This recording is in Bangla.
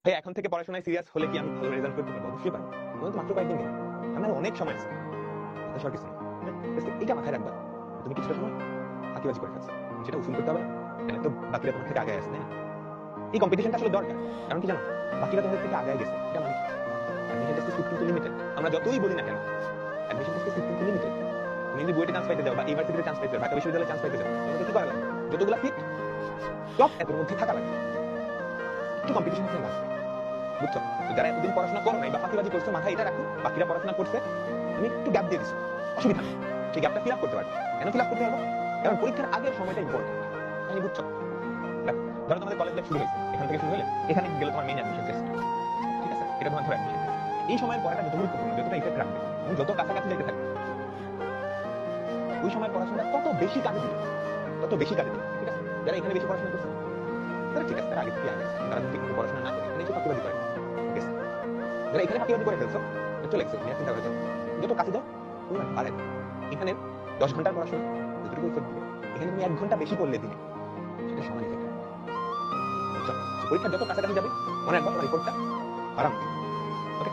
ভাই এখন থেকে পড়াশোনায় সিরিয়াস হলে কি আমি ভালো রেজাল্ট করতে পারবো? অবশ্যই পারবো। তো মাত্র কয়েকদিন গেল। আমার অনেক সময় আছে। হতাশার কিছু নেই। এটা মাথায় রাখবা। তুমি কিছুটা সময় ফাঁকিবাজি করে ফেলছো। সেটা উসুল করতে হবে না। তাহলে তো বাকিরা তোমার থেকে আগে আসছে, তাই না? এই কম্পিটিশনটা আসলে দরকার। কারণ কি জানো? বাকিরা তোমাদের থেকে আগে গেছে। এটা মানে কি? অ্যাডমিশন টেস্ট সিট কিন্তু লিমিটেড। আমরা যতই বলি না কেন, অ্যাডমিশন টেস্ট সিট কিন্তু লিমিটেড। তুমি যদি বুয়েটে চান্স পাইতে যাও বা ইউনিভার্সিটিতে চান্স পাইতে যাও, ঢাকা বিশ্ববিদ্যালয়ে চান্স পাইতে যাও, তোমাকে কি করা লাগবে? যতগুলা সিট টপ এর মধ্যে থাকা লাগবে। একটু কম্পিটিশন আছে লাগবে। বুঝছো? তো যারা এতদিন পড়াশোনা করো নাই বা ফাঁকিবাজি করছো, মাথায় এটা রাখো, বাকিরা পড়াশোনা করছে, তুমি একটু গ্যাপ দিয়ে দিছো, অসুবিধা নেই। সেই গ্যাপটা ফিল আপ করতে পারবে। কেন ফিল আপ করতে পারবো? কারণ পরীক্ষার আগের সময়টা ইম্পর্টেন্ট। তাই বুঝছো? দেখো, ধরো তোমাদের কলেজ লাইফ শুরু হয়েছে, এখান থেকে শুরু হলে এখানে গেলে তোমার মেইন অ্যাডমিশন টেস্ট, ঠিক আছে? এটা তোমার ধরো অ্যাডমিশন টেস্ট। এই সময়ের পড়াটা যত গুরুত্বপূর্ণ, যতটা ইফেক্ট রাখবে, তুমি যত কাছাকাছি যেতে থাকবে, ওই সময় পড়াশোনা তত বেশি কাজে দিবে, তত বেশি কাজে দিবে, ঠিক আছে? যারা এখানে বেশি পড়াশোনা করছে তারা ঠিক আছে, তারা আগে থেকে আগে আছে। তারা যদি একটু পড়াশোনা না করে এখানে এসে ফাঁকিবাজি করে, ঠিক আছে? যারা এখানে ফাঁকিবাজি করে ফেলছো, চলে গেছো, নিয়ে চিন্তা করে যাও, যত কাছে যাও তুমি পারেন। এখানে 10 ঘন্টার পড়াশোনা যতটুকু ইফেক্ট দিবে, এখানে তুমি 1 ঘন্টা বেশি পড়লে দিনে সেটা সমান ইফেক্ট। বুঝছো? পরীক্ষা যত কাছাকাছি যাবে, মনে রাখবা তোমার রিপোর্টটা আরাম। ওকে?